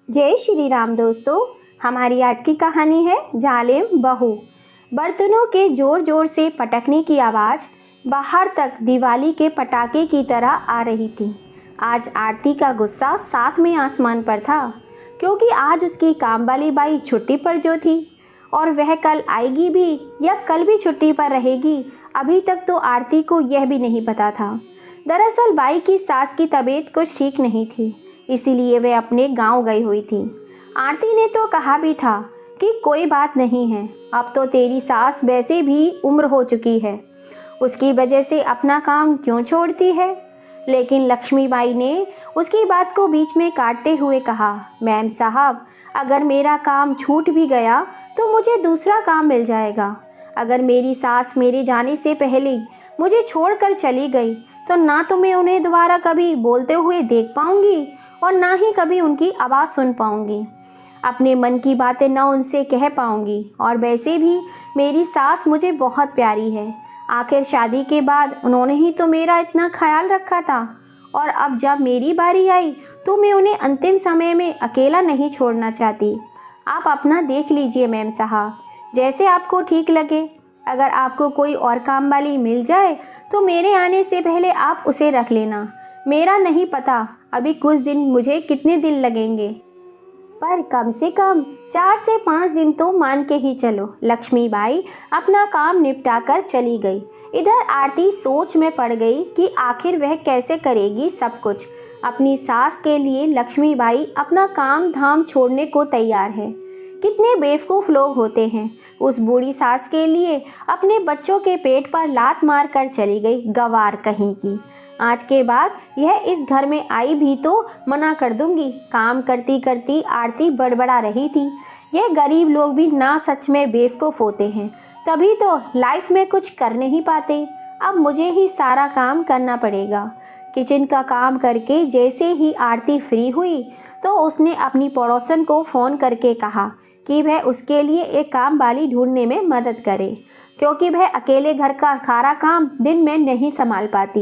जय श्री राम दोस्तों। हमारी आज की कहानी है जालिम बहू। बर्तनों के जोर जोर से पटकने की आवाज़ बाहर तक दिवाली के पटाखे की तरह आ रही थी। आज आरती का गुस्सा साथ में आसमान पर था, क्योंकि आज उसकी काम वाली बाई छुट्टी पर जो थी और वह कल आएगी भी या कल भी छुट्टी पर रहेगी, अभी तक तो आरती को यह भी नहीं पता था। दरअसल बाई की सास की तबीयत कुछ ठीक नहीं थी, इसीलिए वे अपने गांव गई हुई थी। आरती ने तो कहा भी था कि कोई बात नहीं है, अब तो तेरी सास वैसे भी उम्र हो चुकी है, उसकी वजह से अपना काम क्यों छोड़ती है। लेकिन लक्ष्मीबाई ने उसकी बात को बीच में काटते हुए कहा, मैम साहब, अगर मेरा काम छूट भी गया तो मुझे दूसरा काम मिल जाएगा। अगर मेरी सास मेरे जाने से पहले मुझे छोड़कर चली गई तो ना तो मैं उन्हें दोबारा कभी बोलते हुए देख पाऊंगी और ना ही कभी उनकी आवाज़ सुन पाऊंगी। अपने मन की बातें ना उनसे कह पाऊंगी। और वैसे भी मेरी सास मुझे बहुत प्यारी है, आखिर शादी के बाद उन्होंने ही तो मेरा इतना ख्याल रखा था, और अब जब मेरी बारी आई तो मैं उन्हें अंतिम समय में अकेला नहीं छोड़ना चाहती। आप अपना देख लीजिए मैम साहब, जैसे आपको ठीक लगे। अगर आपको कोई और काम वाली मिल जाए तो मेरे आने से पहले आप उसे रख लेना। मेरा नहीं पता अभी कुछ दिन मुझे कितने दिन लगेंगे, पर कम से कम 4 से 5 दिन तो मान के ही चलो। लक्ष्मीबाई अपना काम निपटा कर चली गई। इधर आरती सोच में पड़ गई कि आखिर वह कैसे करेगी सब कुछ। अपनी सास के लिए लक्ष्मीबाई अपना काम धाम छोड़ने को तैयार है। कितने बेवकूफ़ लोग होते हैं। उस बूढ़ी सास के लिए अपने बच्चों के पेट पर लात मार कर चली गई, गवार कहीं की। आज के बाद यह इस घर में आई भी तो मना कर दूंगी। काम करती करती आरती बड़बड़ा रही थी, यह गरीब लोग भी ना सच में बेवकूफ़ होते हैं, तभी तो लाइफ में कुछ कर नहीं पाते। अब मुझे ही सारा काम करना पड़ेगा। किचन का काम करके जैसे ही आरती फ्री हुई तो उसने अपनी पड़ोसन को फ़ोन करके कहा कि वह उसके लिए एक काम वाली ढूंढने में मदद करे, क्योंकि वह अकेले घर का सारा काम दिन में नहीं संभाल पाती।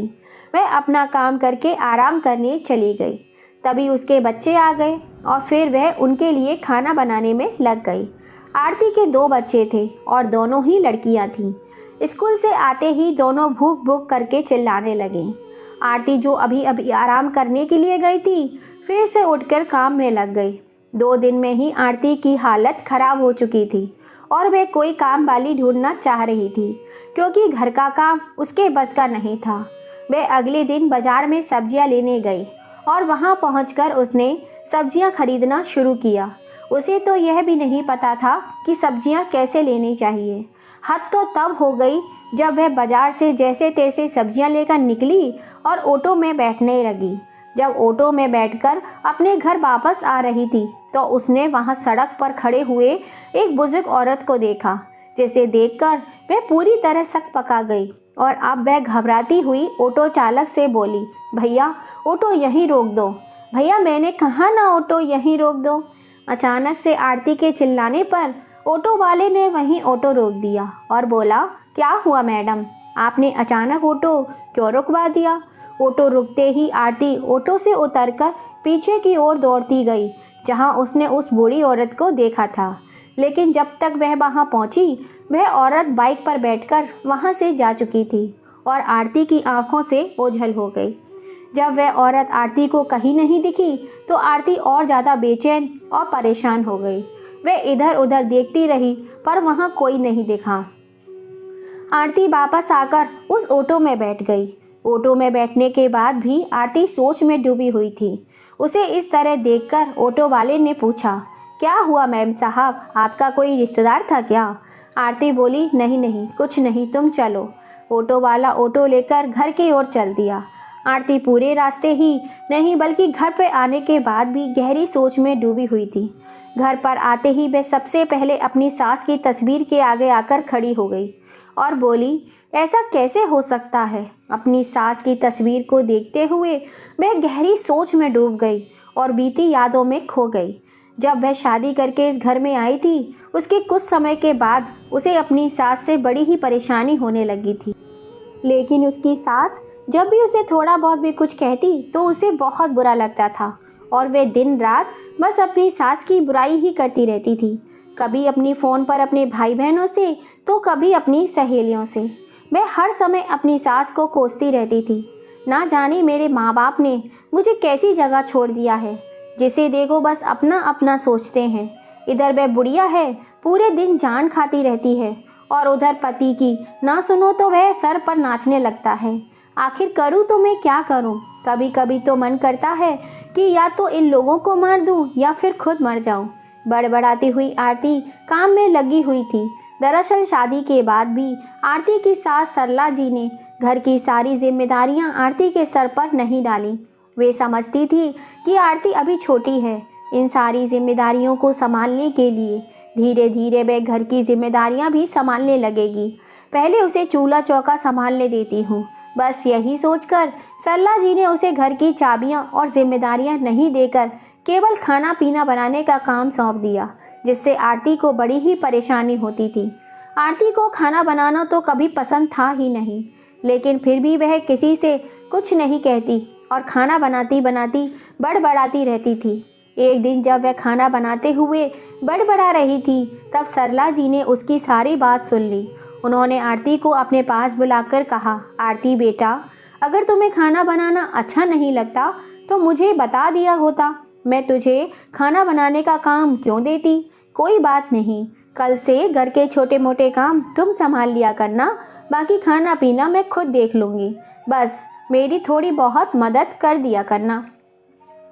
वह अपना काम करके आराम करने चली गई। तभी उसके बच्चे आ गए और फिर वह उनके लिए खाना बनाने में लग गई। आरती के 2 बच्चे थे और दोनों ही लड़कियां थीं। स्कूल से आते ही दोनों भूख भूख करके चिल्लाने लगे। आरती जो अभी अभी आराम करने के लिए गई थी, फिर से उठकर काम में लग गई। 2 दिन में ही आरती की हालत खराब हो चुकी थी और वह कोई काम वाली ढूंढना चाह रही थी, क्योंकि घर का काम उसके बस का नहीं था। वह अगले दिन बाजार में सब्जियां लेने गई और वहां पहुंचकर उसने सब्जियां खरीदना शुरू किया। उसे तो यह भी नहीं पता था कि सब्जियां कैसे लेनी चाहिए। हद तो तब हो गई जब वह बाजार से जैसे तैसे सब्जियां लेकर निकली और ऑटो में बैठने लगी। जब ऑटो में बैठकर अपने घर वापस आ रही थी तो उसने वहां सड़क पर खड़े हुए एक बुजुर्ग औरत को देखा, जिसे देखकर वह पूरी तरह सक पका गई। और अब वह घबराती हुई ऑटो चालक से बोली, भैया ऑटो यहीं रोक दो। भैया मैंने कहा ना ऑटो यहीं रोक दो। अचानक से आरती के चिल्लाने पर ऑटो वाले ने वहीं ऑटो रोक दिया और बोला, क्या हुआ मैडम, आपने अचानक ऑटो क्यों रुकवा दिया। ऑटो रुकते ही आरती ऑटो से उतरकर पीछे की ओर दौड़ती गई, जहां उसने उस बूढ़ी औरत को देखा था। लेकिन जब तक वह वहां पहुंची, वह औरत बाइक पर बैठकर वहां से जा चुकी थी और आरती की आंखों से ओझल हो गई। जब वह औरत आरती को कहीं नहीं दिखी तो आरती और ज़्यादा बेचैन और परेशान हो गई। वह इधर उधर देखती रही पर वहां कोई नहीं दिखा। आरती वापस आकर उस ऑटो में बैठ गई। ऑटो में बैठने के बाद भी आरती सोच में डूबी हुई थी। उसे इस तरह देखकर ऑटो वाले ने पूछा, क्या हुआ मैम साहब, आपका कोई रिश्तेदार था क्या। आरती बोली, नहीं नहीं कुछ नहीं, तुम चलो। ऑटो वाला ऑटो लेकर घर की ओर चल दिया। आरती पूरे रास्ते ही नहीं बल्कि घर पर आने के बाद भी गहरी सोच में डूबी हुई थी। घर पर आते ही वह सबसे पहले अपनी सास की तस्वीर के आगे आकर खड़ी हो गई और बोली, ऐसा कैसे हो सकता है। अपनी सास की तस्वीर को देखते हुए वह गहरी सोच में डूब गई और बीती यादों में खो गई। जब वह शादी करके इस घर में आई थी, उसके कुछ समय के बाद उसे अपनी सास से बड़ी ही परेशानी होने लगी थी। लेकिन उसकी सास जब भी उसे थोड़ा बहुत भी कुछ कहती तो उसे बहुत बुरा लगता था और वे दिन रात बस अपनी सास की बुराई ही करती रहती थी। कभी अपनी फ़ोन पर अपने भाई बहनों से तो कभी अपनी सहेलियों से। वह हर समय अपनी सास को कोसती रहती थी। ना जाने मेरे माँ बाप ने मुझे कैसी जगह छोड़ दिया है, जिसे देखो बस अपना अपना सोचते हैं। इधर वह बुढ़िया है, पूरे दिन जान खाती रहती है, और उधर पति की ना सुनो तो वह सर पर नाचने लगता है। आखिर करूँ तो मैं क्या करूँ? कभी कभी तो मन करता है कि या तो इन लोगों को मार दूँ या फिर खुद मर जाऊँ। बड़बड़ाती हुई आरती काम में लगी हुई थी। दरअसल शादी के बाद भी आरती की सास सरला जी ने घर की सारी जिम्मेदारियां आरती के सर पर नहीं डाली। वे समझती थी कि आरती अभी छोटी है इन सारी जिम्मेदारियों को संभालने के लिए। धीरे धीरे वह घर की जिम्मेदारियां भी संभालने लगेगी। पहले उसे चूल्हा चौका संभालने देती हूँ। बस यही सोचकर सरला जी ने उसे घर की चाबियां और जिम्मेदारियां नहीं देकर केवल खाना पीना बनाने का काम सौंप दिया, जिससे आरती को बड़ी ही परेशानी होती थी। आरती को खाना बनाना तो कभी पसंद था ही नहीं, लेकिन फिर भी वह किसी से कुछ नहीं कहती और खाना बनाती बनाती बड़बड़ाती रहती थी। एक दिन जब वह खाना बनाते हुए बड़बड़ा रही थी, तब सरला जी ने उसकी सारी बात सुन ली। उन्होंने आरती को अपने पास बुलाकर कहा, आरती बेटा, अगर तुम्हें खाना बनाना अच्छा नहीं लगता तो मुझे बता दिया होता, मैं तुझे खाना बनाने का काम क्यों देती। कोई बात नहीं, कल से घर के छोटे मोटे काम तुम संभाल लिया करना, बाकी खाना पीना मैं खुद देख लूँगी। बस मेरी थोड़ी बहुत मदद कर दिया करना।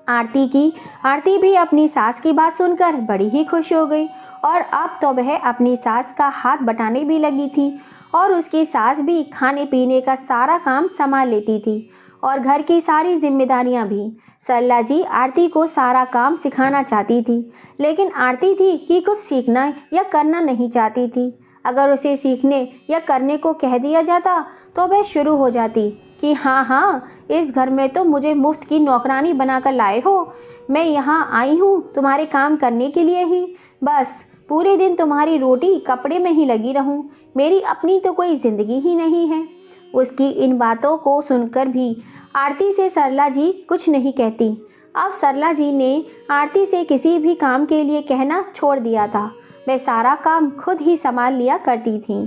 आरती भी अपनी सास की बात सुनकर बड़ी ही खुश हो गई, और अब तो वह अपनी सास का हाथ बटाने भी लगी थी, और उसकी सास भी खाने पीने का सारा काम संभाल लेती थी और घर की सारी जिम्मेदारियां भी। सरला जी आरती को सारा काम सिखाना चाहती थी, लेकिन आरती थी कि कुछ सीखना या करना नहीं चाहती थी। अगर उसे सीखने या करने को कह दिया जाता तो वह शुरू हो जाती कि हाँ, इस घर में तो मुझे मुफ्त की नौकरानी बनाकर लाए हो, मैं यहाँ आई हूँ तुम्हारे काम करने के लिए ही, बस पूरे दिन तुम्हारी रोटी कपड़े में ही लगी रहूँ, मेरी अपनी तो कोई ज़िंदगी ही नहीं है। उसकी इन बातों को सुनकर भी आरती से सरला जी कुछ नहीं कहती। अब सरला जी ने आरती से किसी भी काम के लिए कहना छोड़ दिया था। वह सारा काम खुद ही संभाल लिया करती थी।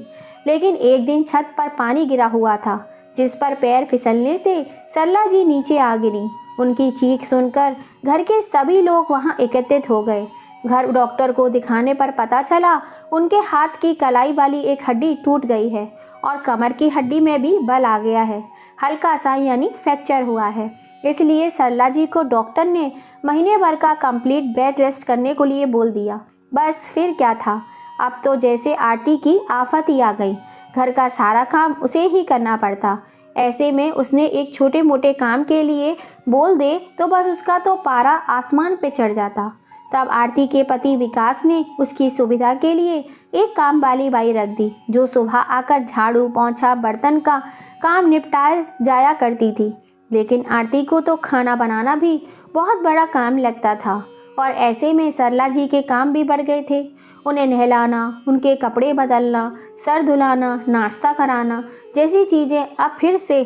लेकिन एक दिन छत पर पानी गिरा हुआ था, जिस पर पैर फिसलने से सरला जी नीचे आ गिरी। उनकी चीख सुनकर घर के सभी लोग वहां एकत्रित हो गए। घर डॉक्टर को दिखाने पर पता चला उनके हाथ की कलाई वाली एक हड्डी टूट गई है और कमर की हड्डी में भी बल आ गया है, हल्का सा यानी फ्रैक्चर हुआ है। इसलिए सरला जी को डॉक्टर ने महीने भर का कंप्लीट बेड रेस्ट करने को लिए बोल दिया। बस फिर क्या था, अब तो जैसे आरती की आफत ही आ गई। घर का सारा काम उसे ही करना पड़ता। ऐसे में उसने एक छोटे मोटे काम के लिए बोल दे तो बस उसका तो पारा आसमान पे चढ़ जाता। तब आरती के पति विकास ने उसकी सुविधा के लिए एक काम वाली बाई रख दी, जो सुबह आकर झाड़ू पोंछा बर्तन का काम निपटाए जाया करती थी। लेकिन आरती को तो खाना बनाना भी बहुत बड़ा काम लगता था, और ऐसे में सरला जी के काम भी बढ़ गए थे। उन्हें नहलाना, उनके कपड़े बदलना, सर धुलाना, नाश्ता कराना जैसी चीज़ें अब फिर से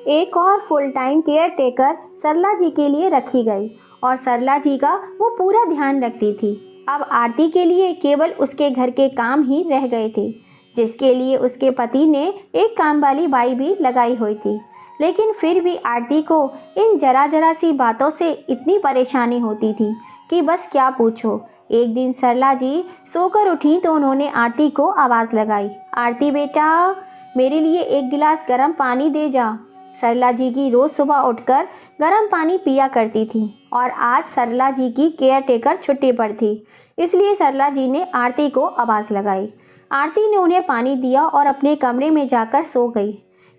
एक और फुल टाइम केयर टेकर सरला जी के लिए रखी गई, और सरला जी का वो पूरा ध्यान रखती थी। अब आरती के लिए केवल उसके घर के काम ही रह गए थे, जिसके लिए उसके पति ने एक काम वाली बाई भी लगाई हुई थी। लेकिन फिर भी आरती को इन जरा जरा सी बातों से इतनी परेशानी होती थी कि बस क्या पूछो। एक दिन सरला जी सोकर उठी तो उन्होंने आरती को आवाज़ लगाई, आरती बेटा, मेरे लिए एक गिलास गर्म पानी दे जा। सरला जी की रोज़ सुबह उठकर गर्म पानी पिया करती थी, और आज सरला जी की केयर टेकर छुट्टी पर थी, इसलिए सरला जी ने आरती को आवाज़ लगाई। आरती ने उन्हें पानी दिया और अपने कमरे में जाकर सो गई।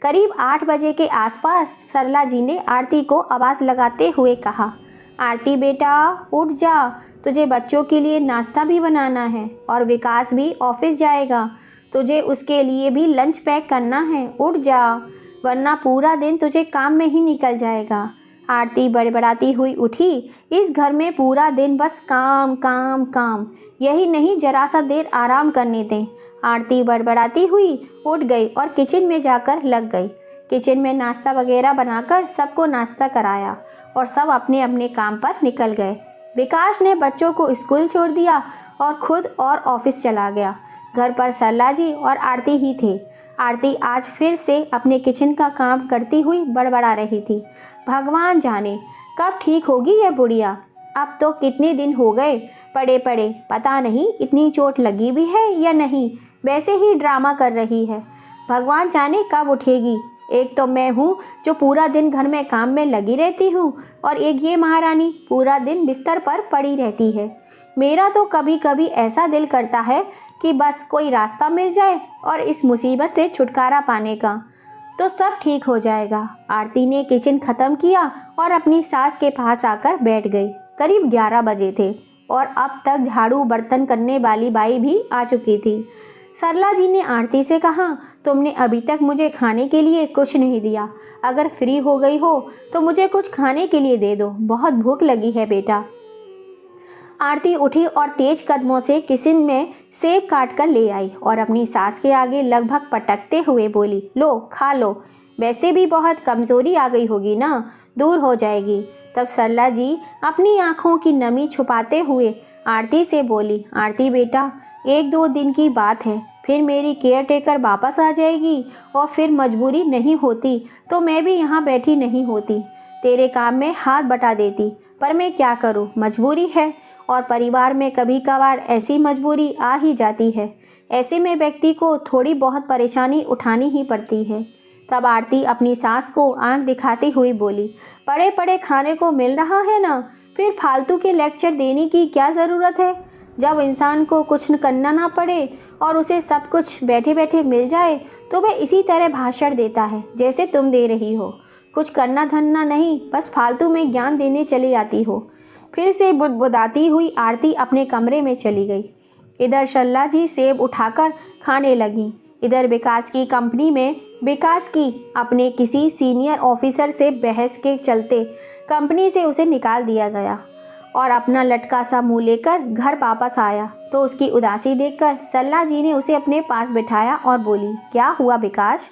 करीब 8 बजे के आसपास सरला जी ने आरती को आवाज़ लगाते हुए कहा, आरती बेटा उठ जा, तुझे बच्चों के लिए नाश्ता भी बनाना है और विकास भी ऑफिस जाएगा, तुझे उसके लिए भी लंच पैक करना है, उठ जा, वरना पूरा दिन तुझे काम में ही निकल जाएगा। आरती बड़बड़ाती हुई उठी। इस घर में पूरा दिन बस काम काम काम, यही नहीं जरा सा देर आराम करने दें। आरती बड़बड़ाती हुई उठ गई और किचन में जाकर लग गई। किचन में नाश्ता वगैरह बनाकर सबको नाश्ता कराया और सब अपने अपने काम पर निकल गए। विकास ने बच्चों को स्कूल छोड़ दिया और खुद और ऑफिस चला गया। घर पर सरला जी और आरती ही थे। आरती आज फिर से अपने किचन का काम करती हुई बड़बड़ा रही थी। भगवान जाने कब ठीक होगी यह बुढ़िया। अब तो कितने दिन हो गए पड़े पड़े, पता नहीं इतनी चोट लगी भी है या नहीं, वैसे ही ड्रामा कर रही है। भगवान जाने कब उठेगी। एक तो मैं हूँ जो पूरा दिन घर में काम में लगी रहती हूँ, और एक ये महारानी पूरा दिन बिस्तर पर पड़ी रहती है। मेरा तो कभी कभी ऐसा दिल करता है कि बस कोई रास्ता मिल जाए और इस मुसीबत से छुटकारा पाने का, तो सब ठीक हो जाएगा। आरती ने किचन ख़त्म किया और अपनी सास के पास आकर बैठ गई। करीब 11 बजे थे और अब तक झाड़ू बर्तन करने वाली बाई भी आ चुकी थी। सरला जी ने आरती से कहा, तुमने अभी तक मुझे खाने के लिए कुछ नहीं दिया। अगर फ्री हो गई हो तो मुझे कुछ खाने के लिए दे दो, बहुत भूख लगी है बेटा। आरती उठी और तेज कदमों से किचन में सेब काट कर ले आई और अपनी सास के आगे लगभग पटकते हुए बोली, लो खा लो, वैसे भी बहुत कमज़ोरी आ गई होगी ना, दूर हो जाएगी। तब सरला जी अपनी आंखों की नमी छुपाते हुए आरती से बोली, आरती बेटा, 1-2 दिन की बात है, फिर मेरी केयर टेकर वापस आ जाएगी और फिर मजबूरी नहीं होती तो मैं भी यहाँ बैठी नहीं होती, तेरे काम में हाथ बटा देती, पर मैं क्या करूँ, मजबूरी है। और परिवार में कभी कभार ऐसी मजबूरी आ ही जाती है। ऐसे में व्यक्ति को थोड़ी बहुत परेशानी उठानी ही पड़ती है। तब आरती अपनी सास को आंख दिखाती हुई बोली, पड़े पड़े खाने को मिल रहा है ना, फिर फालतू के लेक्चर देने की क्या ज़रूरत है। जब इंसान को कुछ करना ना पड़े और उसे सब कुछ बैठे बैठे मिल जाए तो वह इसी तरह भाषण देता है जैसे तुम दे रही हो। कुछ करना धरना नहीं, बस फालतू में ज्ञान देने चली आती हो। फिर से बुदबुदाती हुई आरती अपने कमरे में चली गई। इधर सरला जी सेब उठाकर खाने लगी। इधर विकास की कंपनी में विकास की अपने किसी सीनियर ऑफिसर से बहस के चलते कंपनी से उसे निकाल दिया गया और अपना लटका सा मुंह लेकर घर वापस आया तो उसकी उदासी देखकर सरला जी ने उसे अपने पास बिठाया और बोली, क्या हुआ विकास,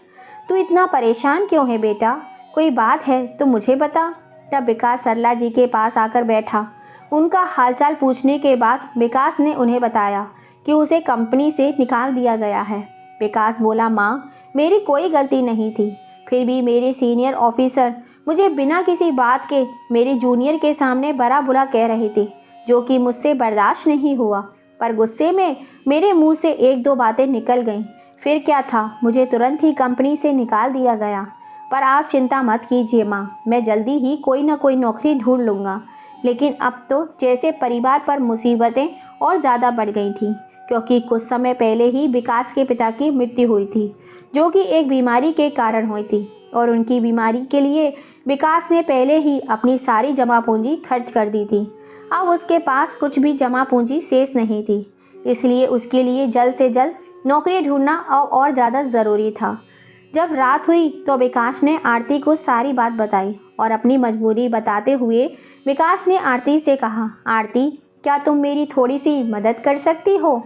तू इतना परेशान क्यों है बेटा, कोई बात है तो मुझे बता। तब विकास सरला जी के पास आकर बैठा। उनका हालचाल पूछने के बाद विकास ने उन्हें बताया कि उसे कंपनी से निकाल दिया गया है। विकास बोला, माँ, मेरी कोई गलती नहीं थी, फिर भी मेरे सीनियर ऑफिसर मुझे बिना किसी बात के मेरे जूनियर के सामने बड़ा बुरा कह रहे थे, जो कि मुझसे बर्दाश्त नहीं हुआ। पर गुस्से में मेरे मुंह से 1-2 बातें निकल गईं। फिर क्या था, मुझे तुरंत ही कंपनी से निकाल दिया गया। पर आप चिंता मत कीजिए माँ, मैं जल्दी ही कोई ना कोई नौकरी ढूंढ लूँगा। लेकिन अब तो जैसे परिवार पर मुसीबतें और ज़्यादा बढ़ गई थी, क्योंकि कुछ समय पहले ही विकास के पिता की मृत्यु हुई थी, जो कि एक बीमारी के कारण हुई थी, और उनकी बीमारी के लिए विकास ने पहले ही अपनी सारी जमा पूंजी खर्च कर दी थी। अब उसके पास कुछ भी जमा पूंजी शेष नहीं थी, इसलिए उसके लिए जल्द से जल्द नौकरी ढूंढना और ज़्यादा ज़रूरी था। जब रात हुई तो विकास ने आरती को सारी बात बताई और अपनी मजबूरी बताते हुए विकास ने आरती से कहा, आरती, क्या तुम मेरी थोड़ी सी मदद कर सकती हो।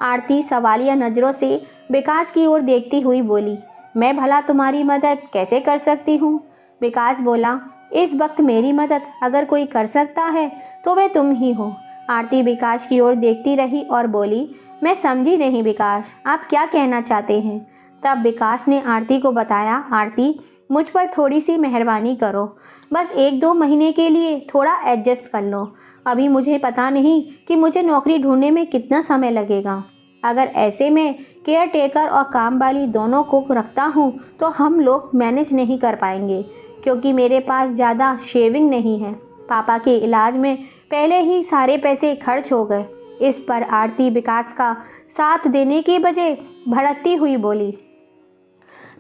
आरती सवालिया नज़रों से विकास की ओर देखती हुई बोली, मैं भला तुम्हारी मदद कैसे कर सकती हूँ। विकास बोला, इस वक्त मेरी मदद अगर कोई कर सकता है तो वह तुम ही हो। आरती विकास की ओर देखती रही और बोली, मैं समझी नहीं विकास, आप क्या कहना चाहते हैं। तब विकास ने आरती को बताया, आरती, मुझ पर थोड़ी सी मेहरबानी करो, बस 1-2 महीने के लिए थोड़ा एडजस्ट कर लो। अभी मुझे पता नहीं कि मुझे नौकरी ढूंढने में कितना समय लगेगा। अगर ऐसे में केयर टेकर और काम वाली दोनों को रखता हूँ तो हम लोग मैनेज नहीं कर पाएंगे, क्योंकि मेरे पास ज़्यादा शेविंग नहीं है। पापा के इलाज में पहले ही सारे पैसे खर्च हो गए। इस पर आरती विकास का साथ देने के बजाय भड़कती हुई बोली,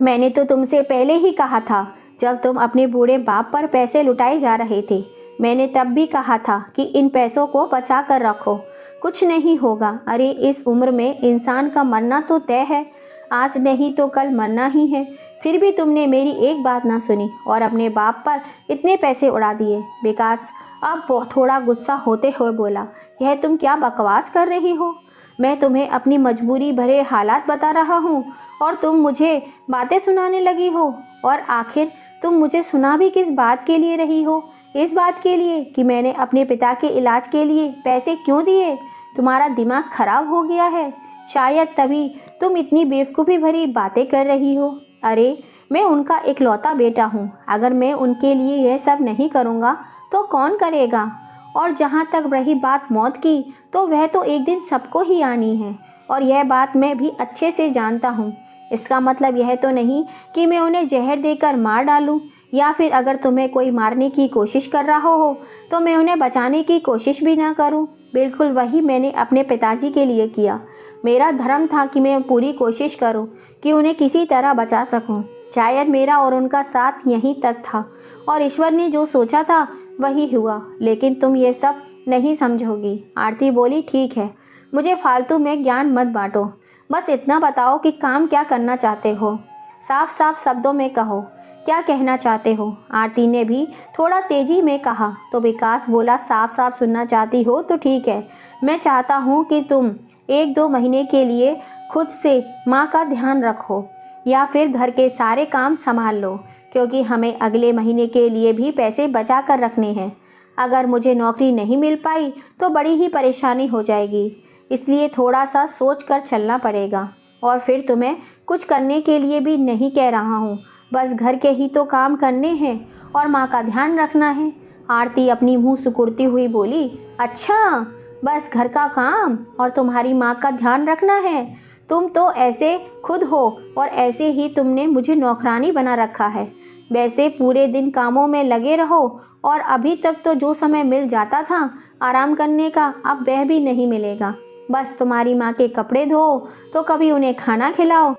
मैंने तो तुमसे पहले ही कहा था, जब तुम अपने बूढ़े बाप पर पैसे लुटाए जा रहे थे, मैंने तब भी कहा था कि इन पैसों को बचा कर रखो, कुछ नहीं होगा। अरे इस उम्र में इंसान का मरना तो तय है, आज नहीं तो कल मरना ही है। फिर भी तुमने मेरी एक बात ना सुनी और अपने बाप पर इतने पैसे उड़ा दिए। विकास अब थोड़ा गुस्सा होते हुए बोला, यह तुम क्या बकवास कर रही हो। मैं तुम्हें अपनी मजबूरी भरे हालात बता रहा हूँ और तुम मुझे बातें सुनाने लगी हो। और आखिर तुम मुझे सुना भी किस बात के लिए रही हो। इस बात के लिए कि मैंने अपने पिता के इलाज के लिए पैसे क्यों दिए? तुम्हारा दिमाग खराब हो गया है, शायद तभी तुम इतनी बेवकूफ़ी भरी बातें कर रही हो। अरे, मैं उनका इकलौता बेटा हूँ, अगर मैं उनके लिए यह सब नहीं करूँगा तो कौन करेगा? और जहाँ तक रही बात मौत की, तो वह तो एक दिन सबको ही आनी है, और यह बात मैं भी अच्छे से जानता हूँ। इसका मतलब यह तो नहीं कि मैं उन्हें जहर देकर मार डालूँ, या फिर अगर तुम्हें कोई मारने की कोशिश कर रहा हो तो मैं उन्हें बचाने की कोशिश भी ना करूँ। बिल्कुल वही मैंने अपने पिताजी के लिए किया। मेरा धर्म था कि मैं पूरी कोशिश करूँ कि उन्हें किसी तरह बचा सकूँ। शायद मेरा और उनका साथ यहीं तक था, और ईश्वर ने जो सोचा था वही हुआ। लेकिन तुम ये सब नहीं समझोगी। आरती बोली, ठीक है, मुझे फालतू में ज्ञान मत बांटो, बस इतना बताओ कि काम क्या करना चाहते हो। साफ साफ शब्दों में कहो, क्या कहना चाहते हो? आरती ने भी थोड़ा तेजी में कहा। तो विकास बोला, साफ साफ सुनना चाहती हो तो ठीक है, मैं चाहता हूँ कि तुम 1-2 महीने के लिए खुद से माँ का ध्यान रखो, या फिर घर के सारे काम संभाल लो, क्योंकि हमें अगले महीने के लिए भी पैसे बचा कर रखने हैं। अगर मुझे नौकरी नहीं मिल पाई तो बड़ी ही परेशानी हो जाएगी, इसलिए थोड़ा सा सोच कर चलना पड़ेगा। और फिर तुम्हें कुछ करने के लिए भी नहीं कह रहा हूँ, बस घर के ही तो काम करने हैं और माँ का ध्यान रखना है। आरती अपनी मुंह सुकुड़ती हुई बोली, अच्छा, बस घर का काम और तुम्हारी माँ का ध्यान रखना है? तुम तो ऐसे खुद हो, और ऐसे ही तुमने मुझे नौकरानी बना रखा है। वैसे पूरे दिन कामों में लगे रहो, और अभी तक तो जो समय मिल जाता था आराम करने का, अब वह भी नहीं मिलेगा। बस तुम्हारी माँ के कपड़े धो तो कभी उन्हें खाना खिलाओ।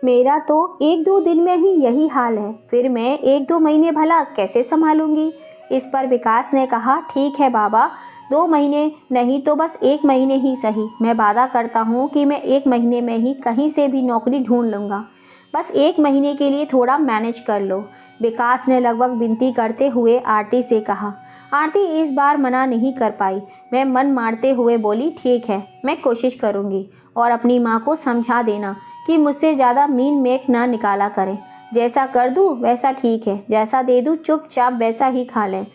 मेरा तो 1-2 दिन में ही यही हाल है, फिर मैं 1-2 महीने भला कैसे संभालूंगी? इस पर विकास ने कहा, ठीक है बाबा, 2 महीने नहीं तो बस 1 महीने ही सही। मैं वादा करता हूँ कि मैं 1 महीने में ही कहीं से भी नौकरी ढूंढ लूँगा। बस 1 महीने के लिए थोड़ा मैनेज कर लो। विकास ने लगभग विनती करते हुए आरती से कहा। आरती इस बार मना नहीं कर पाई। वह मन मारते हुए बोली, ठीक है, मैं कोशिश करूँगी, और अपनी माँ को समझा देना कि मुझसे ज़्यादा मीन मेक ना निकाला करें। जैसा कर दूँ वैसा ठीक है, जैसा दे दूँ चुपचाप वैसा ही खा लें,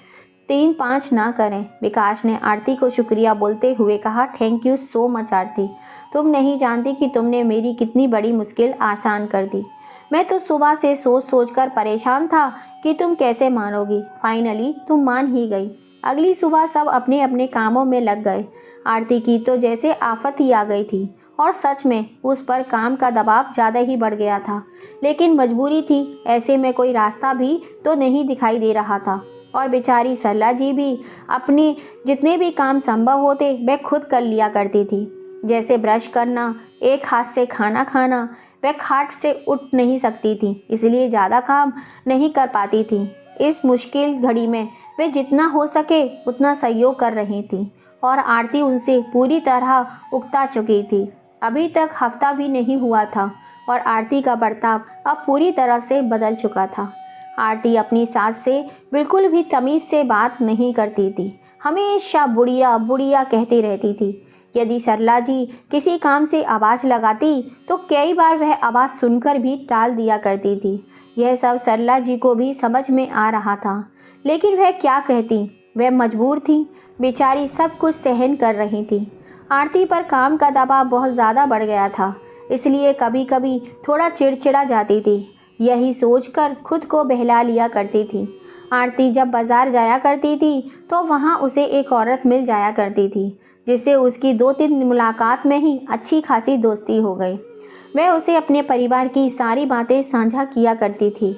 3-5 ना करें। विकास ने आरती को शुक्रिया बोलते हुए कहा, थैंक यू सो मच आरती, तुम नहीं जानती कि तुमने मेरी कितनी बड़ी मुश्किल आसान कर दी। मैं तो सुबह से सोच सोच कर परेशान था कि तुम कैसे मानोगी। फाइनली तुम मान ही गई। अगली सुबह सब अपने अपने कामों में लग गए। आरती की तो जैसे आफत ही आ गई थी, और सच में उस पर काम का दबाव ज़्यादा ही बढ़ गया था। लेकिन मजबूरी थी, ऐसे में कोई रास्ता भी तो नहीं दिखाई दे रहा था। और बेचारी सरला जी भी अपने जितने भी काम संभव होते वह खुद कर लिया करती थी, जैसे ब्रश करना, एक हाथ से खाना खाना। वह खाट से उठ नहीं सकती थी, इसलिए ज़्यादा काम नहीं कर पाती थी। इस मुश्किल घड़ी में वे जितना हो सके उतना सहयोग कर रही थी, और आरती उनसे पूरी तरह उकता चुकी थी। अभी तक हफ्ता भी नहीं हुआ था, और आरती का बर्ताव अब पूरी तरह से बदल चुका था। आरती अपनी सास से बिल्कुल भी तमीज़ से बात नहीं करती थी, हमेशा बुढ़िया बुढ़िया कहती रहती थी। यदि सरला जी किसी काम से आवाज़ लगाती तो कई बार वह आवाज़ सुनकर भी टाल दिया करती थी। यह सब सरला जी को भी समझ में आ रहा था, लेकिन वह क्या कहती, वह मजबूर थी। बेचारी सब कुछ सहन कर रही थी। आरती पर काम का दबाव बहुत ज़्यादा बढ़ गया था, इसलिए कभी कभी थोड़ा चिड़चिड़ा जाती थी। यही सोचकर खुद को बहला लिया करती थी। आरती जब बाजार जाया करती थी तो वहाँ उसे एक औरत मिल जाया करती थी, जिससे उसकी 2-3 मुलाकात में ही अच्छी खासी दोस्ती हो गई। वह उसे अपने परिवार की सारी बातें साझा किया करती थी।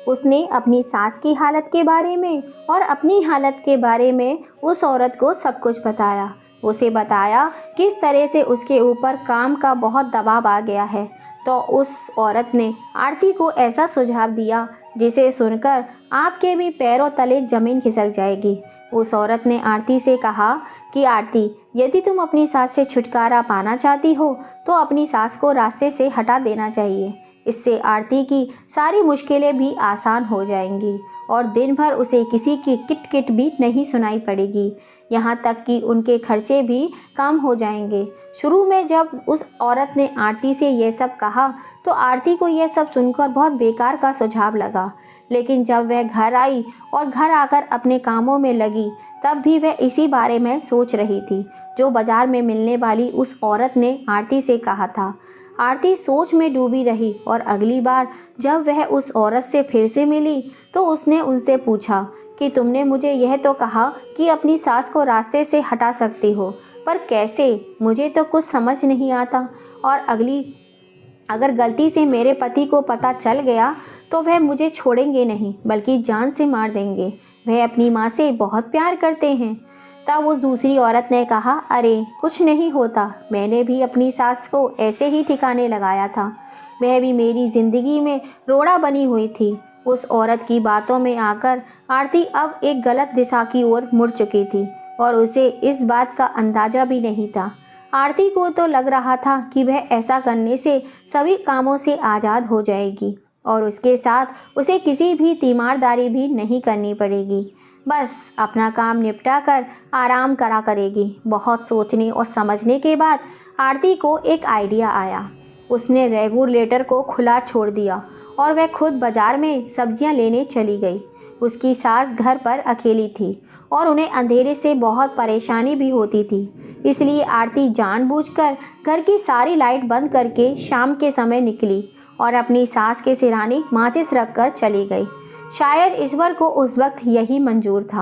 उसने अपनी सास की हालत के बारे में और अपनी हालत के बारे में उस औरत को सब कुछ बताया। उसे बताया किस तरह से उसके ऊपर काम का बहुत दबाव आ गया है। तो उस औरत ने आरती को ऐसा सुझाव दिया जिसे सुनकर आपके भी पैरों तले ज़मीन खिसक जाएगी। उस औरत ने आरती से कहा कि आरती, यदि तुम अपनी सास से छुटकारा पाना चाहती हो तो अपनी सास को रास्ते से हटा देना चाहिए। इससे आरती की सारी मुश्किलें भी आसान हो जाएंगी, और दिन भर उसे किसी की किट भी नहीं सुनाई पड़ेगी। यहाँ तक कि उनके खर्चे भी कम हो जाएंगे। शुरू में जब उस औरत ने आरती से यह सब कहा तो आरती को यह सब सुनकर बहुत बेकार का सुझाव लगा, लेकिन जब वह घर आई और घर आकर अपने कामों में लगी, तब भी वह इसी बारे में सोच रही थी जो बाजार में मिलने वाली उस औरत ने आरती से कहा था। आरती सोच में डूबी रही और अगली बार जब वह उस औरत से फिर से मिली तो उसने उनसे पूछा कि तुमने मुझे यह तो कहा कि अपनी सास को रास्ते से हटा सकती हो, पर कैसे? मुझे तो कुछ समझ नहीं आता। और अगर गलती से मेरे पति को पता चल गया तो वह मुझे छोड़ेंगे नहीं बल्कि जान से मार देंगे। वह अपनी माँ से बहुत प्यार करते हैं। तब उस दूसरी औरत ने कहा, अरे कुछ नहीं होता, मैंने भी अपनी सास को ऐसे ही ठिकाने लगाया था। वह भी मेरी ज़िंदगी में रोड़ा बनी हुई थी। उस औरत की बातों में आकर आरती अब एक गलत दिशा की ओर मुड़ चुकी थी और उसे इस बात का अंदाज़ा भी नहीं था। आरती को तो लग रहा था कि वह ऐसा करने से सभी कामों से आज़ाद हो जाएगी और उसके साथ उसे किसी भी तीमारदारी भी नहीं करनी पड़ेगी। बस अपना काम निपटा कर आराम करा करेगी। बहुत सोचने और समझने के बाद आरती को एक आइडिया आया। उसने रेगुलेटर को खुला छोड़ दिया और वह खुद बाजार में सब्जियां लेने चली गई। उसकी सास घर पर अकेली थी और उन्हें अंधेरे से बहुत परेशानी भी होती थी, इसलिए आरती जानबूझकर घर की सारी लाइट बंद करके शाम के समय निकली और अपनी सास के सिरहाने माचिस रखकर चली गई। शायद ईश्वर को उस वक्त यही मंजूर था।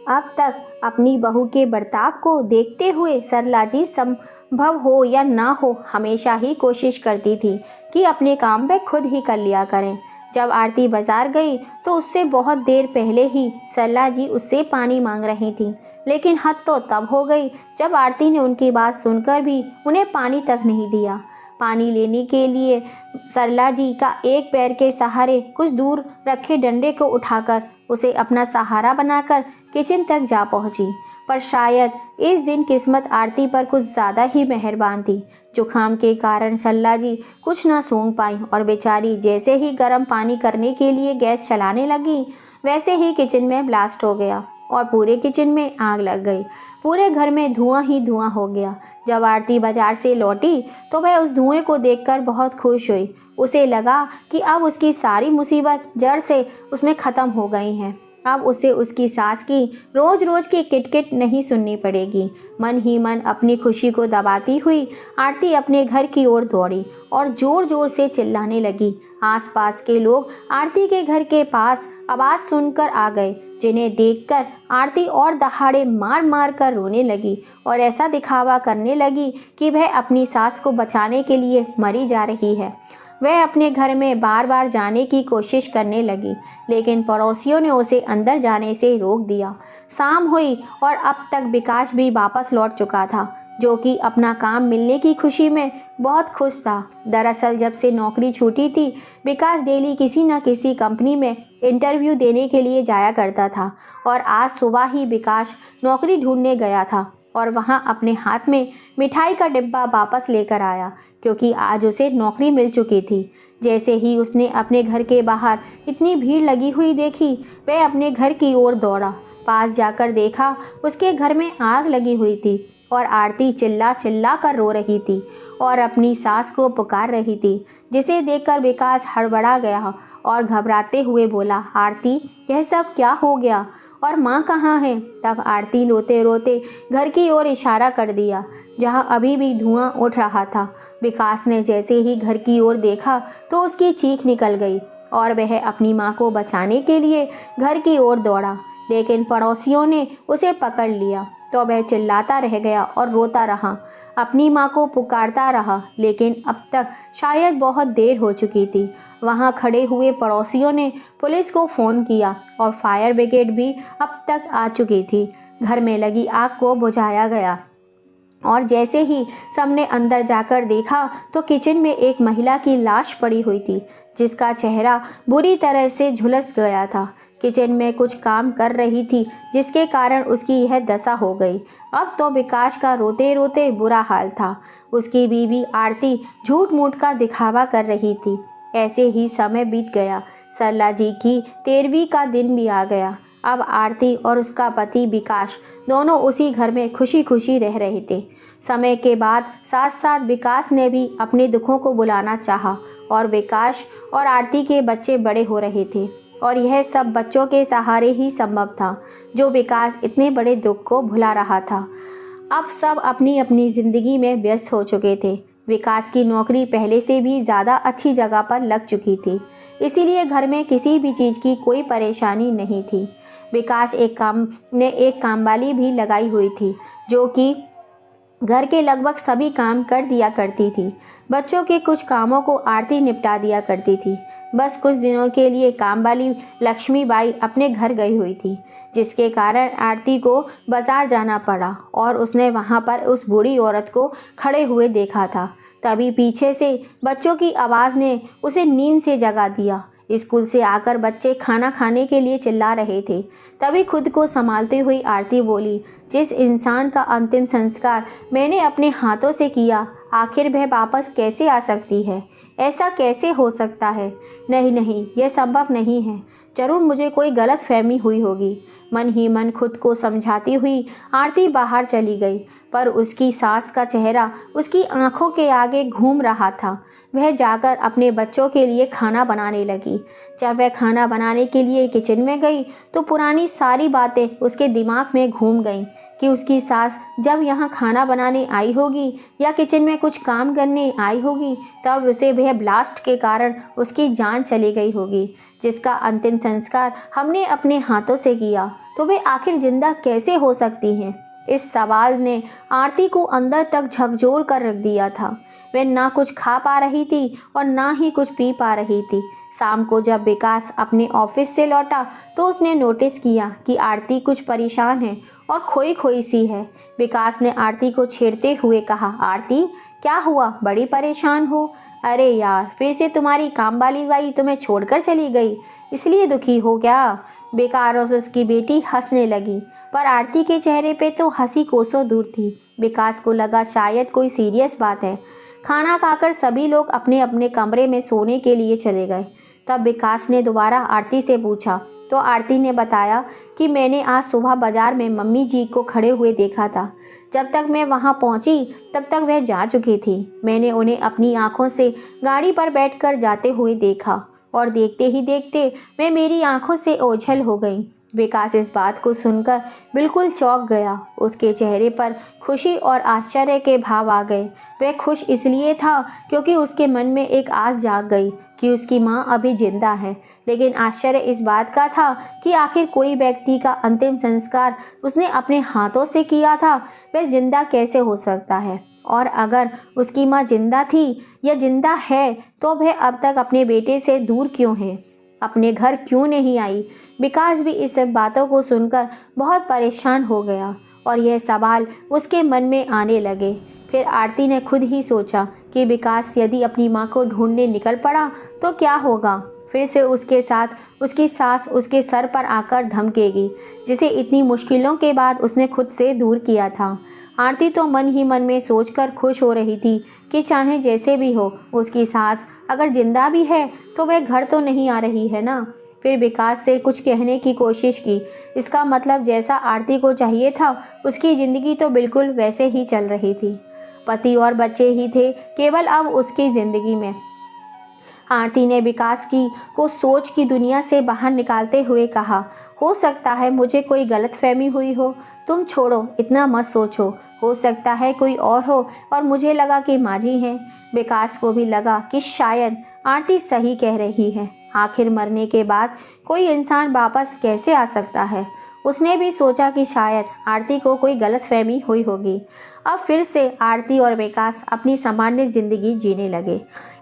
अब तक अपनी बहू के बर्ताव को देखते हुए सरला जी संभव हो या ना हो हमेशा ही कोशिश करती थी कि अपने काम वे खुद ही कर लिया करें। जब आरती बाजार गई तो उससे बहुत देर पहले ही सरला जी उससे पानी मांग रही थी, लेकिन हद तो तब हो गई जब आरती ने उनकी बात सुनकर भी उन्हें पानी तक नहीं दिया। पानी लेने के लिए सरला जी का एक पैर के सहारे कुछ दूर रखे डंडे को उठाकर उसे अपना सहारा बनाकर किचन तक जा पहुंची। पर शायद इस दिन किस्मत आरती पर कुछ ज़्यादा ही मेहरबान थी। जुकाम के कारण सरला जी कुछ न सूंघ पाई और बेचारी जैसे ही गर्म पानी करने के लिए गैस चलाने लगी वैसे ही किचन में ब्लास्ट हो गया और पूरे किचन में आग लग गई। पूरे घर में धुआं ही धुआं हो गया। जब आरती बाजार से लौटी तो वह उस धुएं को देखकर बहुत खुश हुई। उसे लगा कि अब उसकी सारी मुसीबत जड़ से उसमें ख़त्म हो गई हैं। अब उसे उसकी सास की रोज़ रोज़ की किटकिट नहीं सुननी पड़ेगी। मन ही मन अपनी खुशी को दबाती हुई आरती अपने घर की ओर दौड़ी और ज़ोर ज़ोर से चिल्लाने लगी। आसपास के लोग आरती के घर के पास आवाज़ सुनकर आ गए, जिन्हें देखकर आरती और दहाड़े मार मार कर रोने लगी और ऐसा दिखावा करने लगी कि वह अपनी सास को बचाने के लिए मरी जा रही है। वह अपने घर में बार बार जाने की कोशिश करने लगी, लेकिन पड़ोसियों ने उसे अंदर जाने से रोक दिया। शाम हुई और अब तक विकास भी वापस लौट चुका था, जो कि अपना काम मिलने की खुशी में बहुत खुश था। दरअसल जब से नौकरी छूटी थी, विकास डेली किसी न किसी कंपनी में इंटरव्यू देने के लिए जाया करता था और आज सुबह ही विकास नौकरी ढूंढने गया था और वहां अपने हाथ में मिठाई का डिब्बा वापस लेकर आया, क्योंकि आज उसे नौकरी मिल चुकी थी। जैसे ही उसने अपने घर के बाहर इतनी भीड़ लगी हुई देखी, वह अपने घर की ओर दौड़ा। पास जाकर देखा उसके घर में आग लगी हुई थी और आरती चिल्ला चिल्ला कर रो रही थी और अपनी सास को पुकार रही थी, जिसे देखकर विकास हड़बड़ा गया और घबराते हुए बोला, आरती यह सब क्या हो गया और माँ कहाँ है? तब आरती रोते रोते घर की ओर इशारा कर दिया, जहाँ अभी भी धुआं उठ रहा था। विकास ने जैसे ही घर की ओर देखा तो उसकी चीख निकल गई और वह अपनी माँ को बचाने के लिए घर की ओर दौड़ा, लेकिन पड़ोसियों ने उसे पकड़ लिया तो वह चिल्लाता रह गया और रोता रहा, अपनी माँ को पुकारता रहा, लेकिन अब तक शायद बहुत देर हो चुकी थी। वहाँ खड़े हुए पड़ोसियों ने पुलिस को फ़ोन किया और फायर ब्रिगेड भी अब तक आ चुकी थी। घर में लगी आग को बुझाया गया और जैसे ही सबने अंदर जाकर देखा तो किचन में एक महिला की लाश पड़ी हुई थी, जिसका चेहरा बुरी तरह से झुलस गया था। किचन में कुछ काम कर रही थी, जिसके कारण उसकी यह दशा हो गई। अब तो विकास का रोते रोते बुरा हाल था। उसकी बीवी आरती झूठ मूठ का दिखावा कर रही थी। ऐसे ही समय बीत गया। सरला जी की 13वीं का दिन भी आ गया। अब आरती और उसका पति विकास दोनों उसी घर में खुशी खुशी रह रहे थे। समय के बाद साथ साथ विकास ने भी अपने दुखों को बुलाना चाहा और विकास और आरती के बच्चे बड़े हो रहे थे। और यह सब बच्चों के सहारे ही संभव था, जो विकास इतने बड़े दुख को भुला रहा था। अब सब अपनी अपनी ज़िंदगी में व्यस्त हो चुके थे। विकास की नौकरी पहले से भी ज़्यादा अच्छी जगह पर लग चुकी थी, इसीलिए घर में किसी भी चीज़ की कोई परेशानी नहीं थी। विकास एक कामवाली भी लगाई हुई थी, जो कि घर के लगभग सभी काम कर दिया करती थी। बच्चों के कुछ कामों को आरती निपटा दिया करती थी। बस कुछ दिनों के लिए कामवाली लक्ष्मीबाई अपने घर गई हुई थी, जिसके कारण आरती को बाजार जाना पड़ा और उसने वहां पर उस बूढ़ी औरत को खड़े हुए देखा था। तभी पीछे से बच्चों की आवाज़ ने उसे नींद से जगा दिया। स्कूल से आकर बच्चे खाना खाने के लिए चिल्ला रहे थे। तभी खुद को संभालती हुई आरती बोली, जिस इंसान का अंतिम संस्कार मैंने अपने हाथों से किया, आखिर वह वापस कैसे आ सकती है? ऐसा कैसे हो सकता है? नहीं नहीं, यह संभव नहीं है। जरूर मुझे कोई गलत फहमी हुई होगी। मन ही मन खुद को समझाती हुई आरती बाहर चली गई, पर उसकी सास का चेहरा उसकी आंखों के आगे घूम रहा था। वह जाकर अपने बच्चों के लिए खाना बनाने लगी। जब वह खाना बनाने के लिए किचन में गई तो पुरानी सारी बातें उसके दिमाग में घूम गईं कि उसकी सास जब यहाँ खाना बनाने आई होगी या किचन में कुछ काम करने आई होगी, तब उसे वह ब्लास्ट के कारण उसकी जान चली गई होगी, जिसका अंतिम संस्कार हमने अपने हाथों से किया, तो वे आखिर जिंदा कैसे हो सकती हैं? इस सवाल ने आरती को अंदर तक झकझोर कर रख दिया था। वह ना कुछ खा पा रही थी और ना ही कुछ पी पा रही थी। शाम को जब विकास अपने ऑफिस से लौटा तो उसने नोटिस किया कि आरती कुछ परेशान है और खोई खोई सी है। विकास ने आरती को छेड़ते हुए कहा, आरती क्या हुआ, बड़ी परेशान हो? अरे यार, फिर से तुम्हारी कामवाली बाई तुम्हें छोड़कर चली गई, इसलिए दुखी हो क्या? बेकार और उसकी बेटी हंसने लगी, पर आरती के चेहरे पे तो हंसी कोसों दूर थी। विकास को लगा शायद कोई सीरियस बात है। खाना खाकर सभी लोग अपने अपने कमरे में सोने के लिए चले गए। तब विकास ने दोबारा आरती से पूछा तो आरती ने बताया कि मैंने आज सुबह बाजार में मम्मी जी को खड़े हुए देखा था। जब तक मैं वहां पहुंची तब तक वह जा चुकी थी। मैंने उन्हें अपनी आंखों से गाड़ी पर बैठकर जाते हुए देखा और देखते ही देखते मैं मेरी आंखों से ओझल हो गई। विकास इस बात को सुनकर बिल्कुल चौंक गया। उसके चेहरे पर खुशी और आश्चर्य के भाव आ गए। वह खुश इसलिए था क्योंकि उसके मन में एक आस जाग गई कि उसकी माँ अभी जिंदा है, लेकिन आश्चर्य इस बात का था कि आखिर कोई व्यक्ति का अंतिम संस्कार उसने अपने हाथों से किया था, वह जिंदा कैसे हो सकता है? और अगर उसकी माँ जिंदा थी या जिंदा है तो वह अब तक अपने बेटे से दूर क्यों है, अपने घर क्यों नहीं आई? विकास भी इस सब बातों को सुनकर बहुत परेशान हो गया और यह सवाल उसके मन में आने लगे। फिर आरती ने खुद ही सोचा कि विकास यदि अपनी माँ को ढूंढने निकल पड़ा तो क्या होगा? फिर से उसके साथ उसकी सास उसके सर पर आकर धमकेगी, जिसे इतनी मुश्किलों के बाद उसने खुद से दूर किया था। आरती तो मन ही मन में सोचकर खुश हो रही थी कि चाहे जैसे भी हो, उसकी सास अगर जिंदा भी है तो वह घर तो नहीं आ रही है ना। फिर विकास से कुछ कहने की कोशिश की। इसका मतलब जैसा आरती को चाहिए था उसकी ज़िंदगी तो बिल्कुल वैसे ही चल रही थी। पति और बच्चे ही थे केवल अब उसकी ज़िंदगी में। आरती ने विकास को सोच की दुनिया से बाहर निकालते हुए कहा, हो सकता है मुझे कोई गलतफहमी हुई हो, तुम छोड़ो, इतना मत सोचो। हो सकता है कोई और हो और मुझे लगा कि माँ जी हैं। विकास को भी लगा कि शायद आरती सही कह रही है। आखिर मरने के बाद कोई इंसान वापस कैसे आ सकता है? उसने भी सोचा कि शायद आरती को कोई गलतफहमी हुई होगी। अब फिर से आरती और विकास अपनी सामान्य जिंदगी जीने लगे।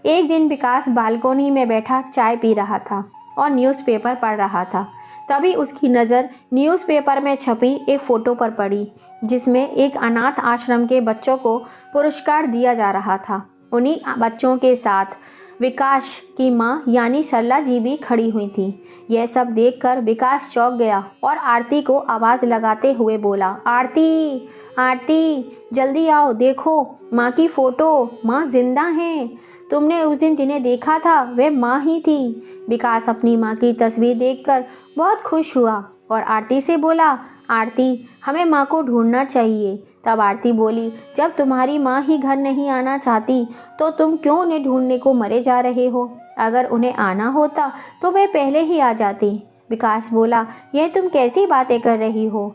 एक दिन विकास बालकोनी में बैठा चाय पी रहा था और न्यूज़पेपर पढ़ रहा था। तभी उसकी नज़र न्यूज़पेपर में छपी एक फ़ोटो पर पड़ी, जिसमें एक अनाथ आश्रम के बच्चों को पुरस्कार दिया जा रहा था। उन्हीं बच्चों के साथ विकास की माँ यानी सरला जी भी खड़ी हुई थी। यह सब देखकर विकास चौंक गया और आरती को आवाज़ लगाते हुए बोला, आरती, आरती, जल्दी आओ, देखो माँ की फ़ोटो, माँ जिंदा हैं। तुमने उस दिन जिन्हें देखा था वह माँ ही थी। विकास अपनी माँ की तस्वीर देखकर बहुत खुश हुआ और आरती से बोला, आरती, हमें माँ को ढूंढना चाहिए। तब आरती बोली, जब तुम्हारी माँ ही घर नहीं आना चाहती तो तुम क्यों उन्हें ढूंढने को मरे जा रहे हो? अगर उन्हें आना होता तो वे पहले ही आ जाती। विकास बोला, यह तुम कैसी बातें कर रही हो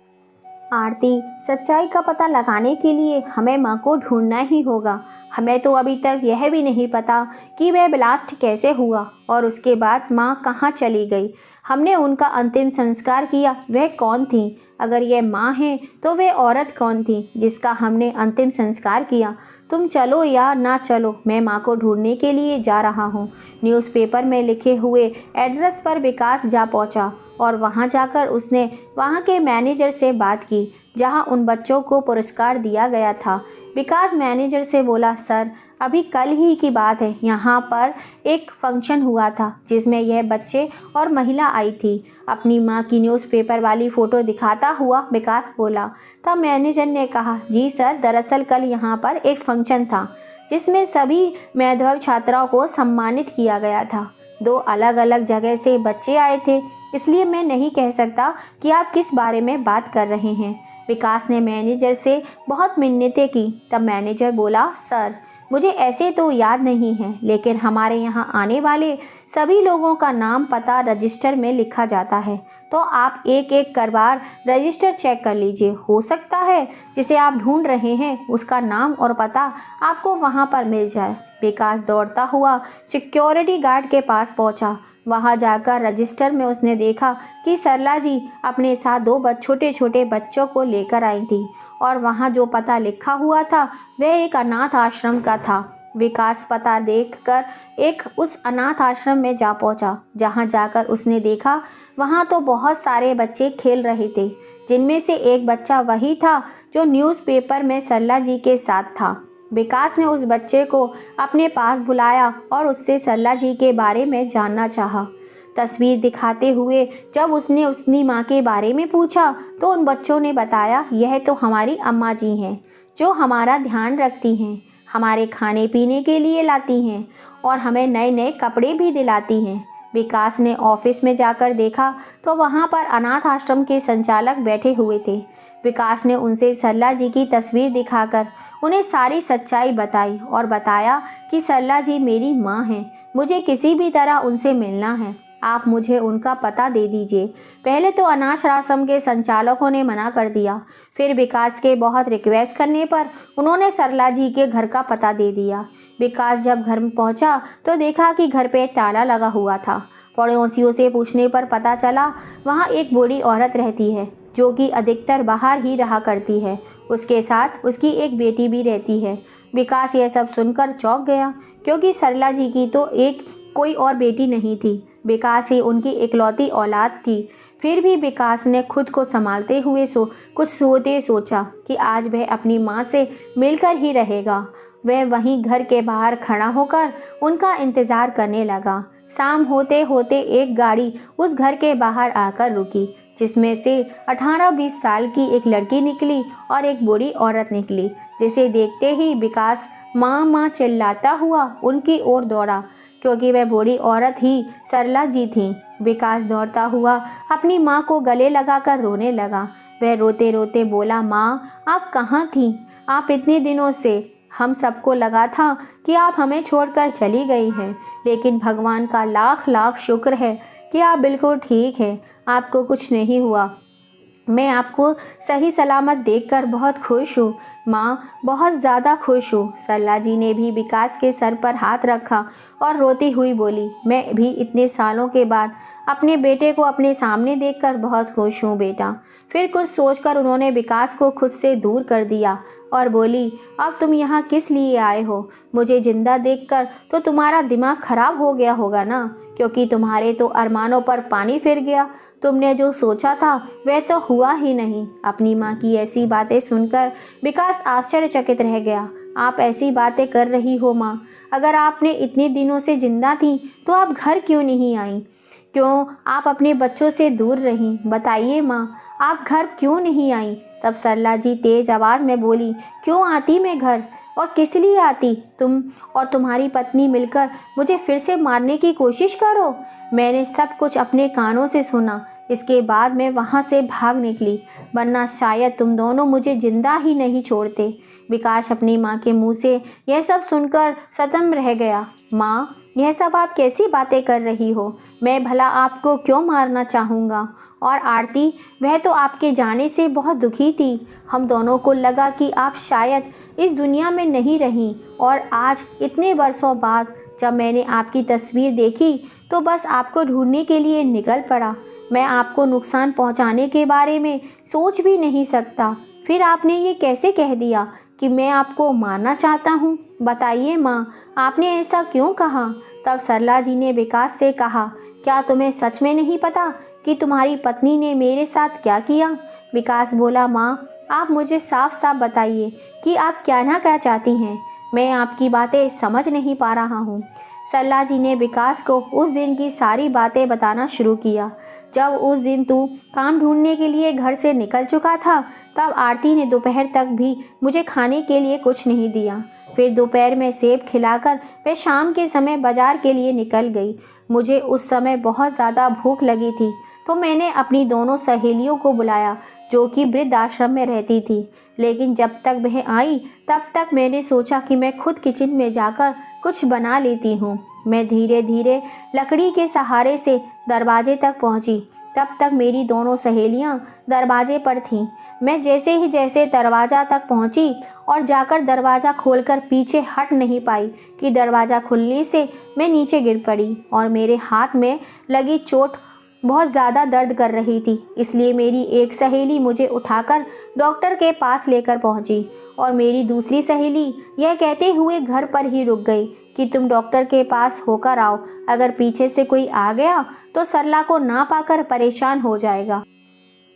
आरती? सच्चाई का पता लगाने के लिए हमें माँ को ढूंढना ही होगा। हमें तो अभी तक यह भी नहीं पता कि वह ब्लास्ट कैसे हुआ और उसके बाद माँ कहाँ चली गई। हमने उनका अंतिम संस्कार किया, वह कौन थी? अगर यह माँ है तो वह औरत कौन थी जिसका हमने अंतिम संस्कार किया? तुम चलो या ना चलो, मैं माँ को ढूंढने के लिए जा रहा हूँ। न्यूज़पेपर में लिखे हुए एड्रेस पर विकास जा पहुँचा और वहाँ जाकर उसने वहाँ के मैनेजर से बात की जहाँ उन बच्चों को पुरस्कार दिया गया था। विकास मैनेजर से बोला, सर अभी कल ही की बात है, यहाँ पर एक फंक्शन हुआ था जिसमें यह बच्चे और महिला आई थी। अपनी माँ की न्यूज़पेपर वाली फ़ोटो दिखाता हुआ विकास बोला। तब मैनेजर ने कहा, जी सर, दरअसल कल यहाँ पर एक फंक्शन था जिसमें सभी मेधावी छात्राओं को सम्मानित किया गया था। 2 अलग अलग जगह से बच्चे आए थे, इसलिए मैं नहीं कह सकता कि आप किस बारे में बात कर रहे हैं। विकास ने मैनेजर से बहुत मिन्नतें की। तब मैनेजर बोला, सर मुझे ऐसे तो याद नहीं है, लेकिन हमारे यहाँ आने वाले सभी लोगों का नाम पता रजिस्टर में लिखा जाता है, तो आप एक एक कर बार रजिस्टर चेक कर लीजिए। हो सकता है जिसे आप ढूंढ रहे हैं उसका नाम और पता आपको वहाँ पर मिल जाए। विकास दौड़ता हुआ सिक्योरिटी गार्ड के पास पहुँचा। वहां जाकर रजिस्टर में उसने देखा कि सरला जी अपने साथ 2 छोटे छोटे बच्चों को लेकर आई थी और वहां जो पता लिखा हुआ था वह एक अनाथ आश्रम का था। विकास पता देखकर उस अनाथ आश्रम में जा पहुंचा। जहां जाकर उसने देखा वहां तो बहुत सारे बच्चे खेल रहे थे, जिनमें से एक बच्चा वही था जो न्यूज़पेपर में सरला जी के साथ था। विकास ने उस बच्चे को अपने पास बुलाया और उससे सरला जी के बारे में जानना चाहा। तस्वीर दिखाते हुए जब उसने अपनी माँ के बारे में पूछा तो उन बच्चों ने बताया, यह तो हमारी अम्मा जी हैं जो हमारा ध्यान रखती हैं, हमारे खाने पीने के लिए लाती हैं और हमें नए नए कपड़े भी दिलाती हैं। विकास ने ऑफिस में जाकर देखा तो वहाँ पर अनाथ आश्रम के संचालक बैठे हुए थे। विकास ने उनसे सरला जी की तस्वीर दिखाकर उन्हें सारी सच्चाई बताई और बताया कि सरला जी मेरी माँ हैं, मुझे किसी भी तरह उनसे मिलना है, आप मुझे उनका पता दे दीजिए। पहले तो अनाथ आश्रम के संचालकों ने मना कर दिया, फिर विकास के बहुत रिक्वेस्ट करने पर उन्होंने सरला जी के घर का पता दे दिया। विकास जब घर में पहुंचा तो देखा कि घर पे ताला लगा हुआ था। पड़ोसियों से पूछने पर पता चला वहाँ एक बूढ़ी औरत रहती है जो कि अधिकतर बाहर ही रहा करती है। उसके साथ उसकी एक बेटी भी रहती है। विकास यह सब सुनकर चौंक गया, क्योंकि सरला जी की तो कोई और बेटी नहीं थी। विकास ही उनकी इकलौती औलाद थी। फिर भी विकास ने खुद को संभालते हुए कुछ सोचा कि आज वह अपनी माँ से मिलकर ही रहेगा। वह वहीं घर के बाहर खड़ा होकर उनका इंतज़ार करने लगा। शाम होते होते एक गाड़ी उस घर के बाहर आकर रुकी, जिसमें से 18-20 साल की एक लड़की निकली और एक बूढ़ी औरत निकली, जिसे देखते ही विकास माँ माँ चिल्लाता हुआ उनकी ओर दौड़ा, क्योंकि वह बूढ़ी औरत ही सरला जी थी। विकास दौड़ता हुआ अपनी माँ को गले लगाकर रोने लगा। वह रोते रोते बोला, माँ आप कहाँ थीं? आप इतने दिनों से, हम सबको लगा था कि आप हमें छोड़कर चली गई हैं, लेकिन भगवान का लाख लाख शुक्र है कि आप बिल्कुल ठीक हैं, आपको कुछ नहीं हुआ। मैं आपको सही सलामत देखकर बहुत खुश हूँ माँ, बहुत ज़्यादा खुश हूँ। सरला जी ने भी विकास के सर पर हाथ रखा और रोती हुई बोली, मैं भी इतने सालों के बाद अपने बेटे को अपने सामने देखकर बहुत खुश हूँ बेटा। फिर कुछ सोचकर उन्होंने विकास को खुद से दूर कर दिया और बोली, अब तुम यहाँ किस लिए आए हो? मुझे जिंदा देखकर तो तुम्हारा दिमाग खराब हो गया होगा ना, क्योंकि तुम्हारे तो अरमानों पर पानी फिर गया। तुमने जो सोचा था वह तो हुआ ही नहीं। अपनी माँ की ऐसी बातें सुनकर विकास आश्चर्यचकित रह गया। आप ऐसी बातें कर रही हो माँ? अगर आपने इतने दिनों से जिंदा थी तो आप घर क्यों नहीं आई? क्यों आप अपने बच्चों से दूर रहीं? बताइए माँ, आप घर क्यों नहीं आई? तब सरला जी तेज आवाज़ में बोली, क्यों आती मैं घर, और किस लिए आती? तुम और तुम्हारी पत्नी मिलकर मुझे फिर से मारने की कोशिश करो। मैंने सब कुछ अपने कानों से सुना, इसके बाद मैं वहाँ से भाग निकली, वरना शायद तुम दोनों मुझे जिंदा ही नहीं छोड़ते। विकास अपनी माँ के मुंह से यह सब सुनकर सतम रह गया। माँ, यह सब आप कैसी बातें कर रही हो? मैं भला आपको क्यों मारना चाहूँगा? और आरती, वह तो आपके जाने से बहुत दुखी थी। हम दोनों को लगा कि आप शायद इस दुनिया में नहीं रहीं, और आज इतने वर्षों बाद जब मैंने आपकी तस्वीर देखी तो बस आपको ढूंढने के लिए निकल पड़ा। मैं आपको नुकसान पहुंचाने के बारे में सोच भी नहीं सकता। फिर आपने ये कैसे कह दिया कि मैं आपको मारना चाहता हूँ? बताइए माँ, आपने ऐसा क्यों कहा? तब सरला जी ने विकास से कहा, क्या तुम्हें सच में नहीं पता कि तुम्हारी पत्नी ने मेरे साथ क्या किया? विकास बोला, माँ, आप मुझे साफ साफ बताइए कि आप क्या ना क्या चाहती हैं। मैं आपकी बातें समझ नहीं पा रहा हूँ। सरला जी ने विकास को उस दिन की सारी बातें बताना शुरू किया। जब उस दिन तू काम ढूंढने के लिए घर से निकल चुका था, तब आरती ने दोपहर तक भी मुझे खाने के लिए कुछ नहीं दिया। फिर दोपहर में सेब खिलाकर वह शाम के समय बाजार के लिए निकल गई। मुझे उस समय बहुत ज़्यादा भूख लगी थी, तो मैंने अपनी दोनों सहेलियों को बुलाया जो कि वृद्ध आश्रम में रहती थी। लेकिन जब तक वह आई तब तक मैंने सोचा कि मैं खुद किचन में जाकर कुछ बना लेती हूँ। मैं धीरे धीरे लकड़ी के सहारे से दरवाजे तक पहुँची। तब तक मेरी दोनों सहेलियाँ दरवाजे पर थीं। मैं जैसे दरवाज़ा तक पहुँची और जाकर दरवाज़ा खोलकर पीछे हट नहीं पाई कि दरवाज़ा खुलने से मैं नीचे गिर पड़ी और मेरे हाथ में लगी चोट बहुत ज़्यादा दर्द कर रही थी। इसलिए मेरी एक सहेली मुझे उठाकर डॉक्टर के पास लेकर पहुंची और मेरी दूसरी सहेली यह कहते हुए घर पर ही रुक गई कि तुम डॉक्टर के पास होकर आओ, अगर पीछे से कोई आ गया तो सरला को ना पाकर परेशान हो जाएगा।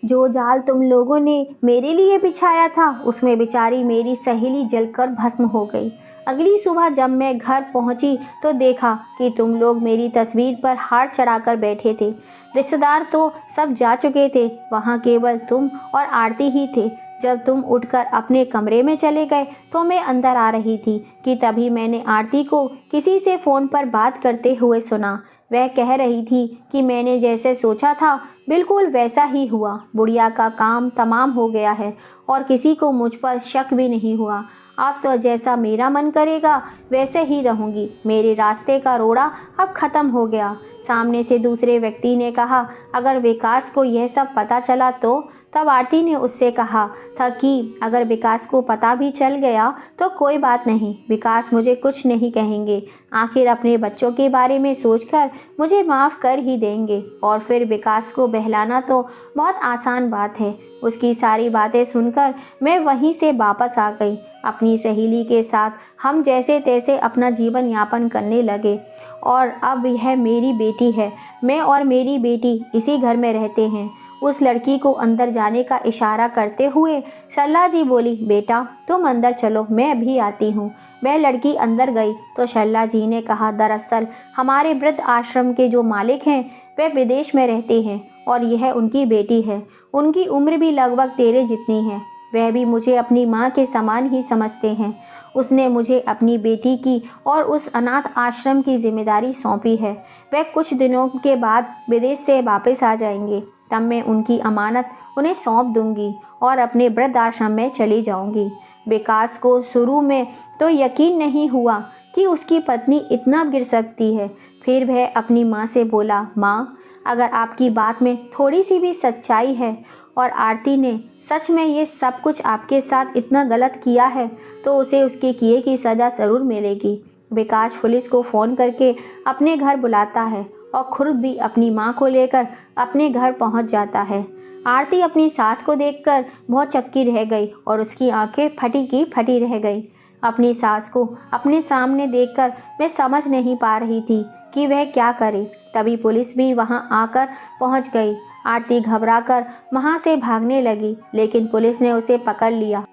जो जाल तुम लोगों ने मेरे लिए बिछाया था उसमें बेचारी मेरी सहेली जलकर भस्म हो गई। अगली सुबह जब मैं घर पहुंची तो देखा कि तुम लोग मेरी तस्वीर पर हार चढ़ाकर बैठे थे। रिश्तेदार तो सब जा चुके थे, वहाँ केवल तुम और आरती ही थे। जब तुम उठकर अपने कमरे में चले गए तो मैं अंदर आ रही थी कि तभी मैंने आरती को किसी से फ़ोन पर बात करते हुए सुना। वह कह रही थी कि मैंने जैसे सोचा था बिल्कुल वैसा ही हुआ। बुढ़िया का काम तमाम हो गया है और किसी को मुझ पर शक भी नहीं हुआ। अब तो जैसा मेरा मन करेगा वैसे ही रहूँगी। मेरे रास्ते का रोड़ा अब ख़त्म हो गया। सामने से दूसरे व्यक्ति ने कहा, अगर विकास को यह सब पता चला तो? तब आरती ने उससे कहा था कि अगर विकास को पता भी चल गया तो कोई बात नहीं, विकास मुझे कुछ नहीं कहेंगे। आखिर अपने बच्चों के बारे में सोचकर मुझे माफ़ कर ही देंगे। और फिर विकास को बहलाना तो बहुत आसान बात है। उसकी सारी बातें सुनकर मैं वहीं से वापस आ गई। अपनी सहेली के साथ हम जैसे तैसे अपना जीवन यापन करने लगे और अब यह मेरी बेटी है। मैं और मेरी बेटी इसी घर में रहते हैं। उस लड़की को अंदर जाने का इशारा करते हुए सरला जी बोली, बेटा तुम अंदर चलो, मैं अभी आती हूँ। वह लड़की अंदर गई तो सरला जी ने कहा, दरअसल हमारे वृद्ध आश्रम के जो मालिक हैं वह विदेश में रहते हैं और यह उनकी बेटी है। उनकी उम्र भी लगभग तेरे जितनी है। वह भी मुझे अपनी माँ के समान ही समझते हैं। उसने मुझे अपनी बेटी की और उस अनाथ आश्रम की जिम्मेदारी सौंपी है। वह कुछ दिनों के बाद विदेश से वापस आ जाएंगे, तब मैं उनकी अमानत उन्हें सौंप दूंगी और अपने वृद्ध आश्रम में चली जाऊंगी। विकास को शुरू में तो यकीन नहीं हुआ कि उसकी पत्नी इतना गिर सकती है। फिर वह अपनी माँ से बोला, माँ, अगर आपकी बात में थोड़ी सी भी सच्चाई है और आरती ने सच में ये सब कुछ आपके साथ इतना गलत किया है तो उसे उसके किए की सज़ा ज़रूर मिलेगी। विकास पुलिस को फ़ोन करके अपने घर बुलाता है और खुद भी अपनी माँ को लेकर अपने घर पहुँच जाता है। आरती अपनी सास को देखकर बहुत चक्की रह गई और उसकी आंखें फटी की फटी रह गई। अपनी सास को अपने सामने देखकर मैं समझ नहीं पा रही थी कि वह क्या करे। तभी पुलिस भी वहां आकर पहुंच गई। आरती घबराकर वहां से भागने लगी, लेकिन पुलिस ने उसे पकड़ लिया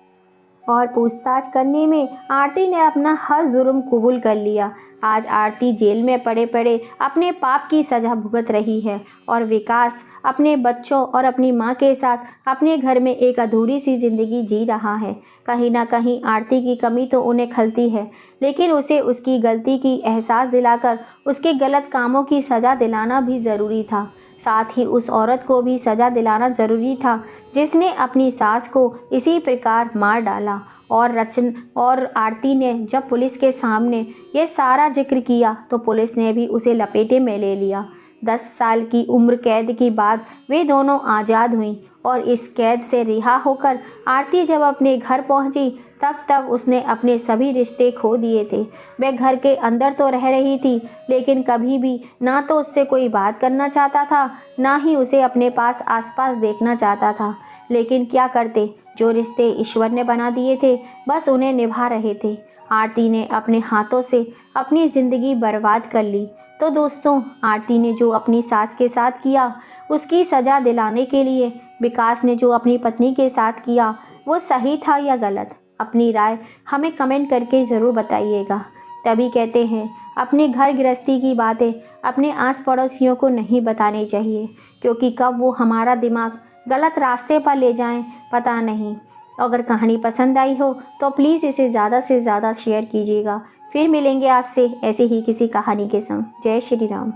और पूछताछ करने में आरती ने अपना हर जुर्म कबूल कर लिया। आज आरती जेल में पड़े पड़े अपने पाप की सज़ा भुगत रही है और विकास अपने बच्चों और अपनी माँ के साथ अपने घर में एक अधूरी सी ज़िंदगी जी रहा है। कहीं ना कहीं आरती की कमी तो उन्हें खलती है, लेकिन उसे उसकी गलती की एहसास दिलाकर उसके गलत कामों की सज़ा दिलाना भी ज़रूरी था। साथ ही उस औरत को भी सज़ा दिलाना ज़रूरी था जिसने अपनी सास को इसी प्रकार मार डाला और आरती ने जब पुलिस के सामने ये सारा जिक्र किया तो पुलिस ने भी उसे लपेटे में ले लिया। 10 साल की उम्र कैद के बाद वे दोनों आज़ाद हुईं और इस कैद से रिहा होकर आरती जब अपने घर पहुंची तब तक उसने अपने सभी रिश्ते खो दिए थे। वह घर के अंदर तो रह रही थी लेकिन कभी भी ना तो उससे कोई बात करना चाहता था, ना ही उसे अपने पास आसपास देखना चाहता था। लेकिन क्या करते, जो रिश्ते ईश्वर ने बना दिए थे बस उन्हें निभा रहे थे। आरती ने अपने हाथों से अपनी ज़िंदगी बर्बाद कर ली। तो दोस्तों, आरती ने जो अपनी सास के साथ किया उसकी सज़ा दिलाने के लिए विकास ने जो अपनी पत्नी के साथ किया वो सही था या गलत? अपनी राय हमें कमेंट करके ज़रूर बताइएगा। तभी कहते हैं अपने घर गृहस्थी की बातें अपने आस पड़ोसियों को नहीं बतानी चाहिए, क्योंकि कब वो हमारा दिमाग गलत रास्ते पर ले जाएं पता नहीं। अगर कहानी पसंद आई हो तो प्लीज़ इसे ज़्यादा से ज़्यादा शेयर कीजिएगा। फिर मिलेंगे आपसे ऐसे ही किसी कहानी के संग। जय श्री राम।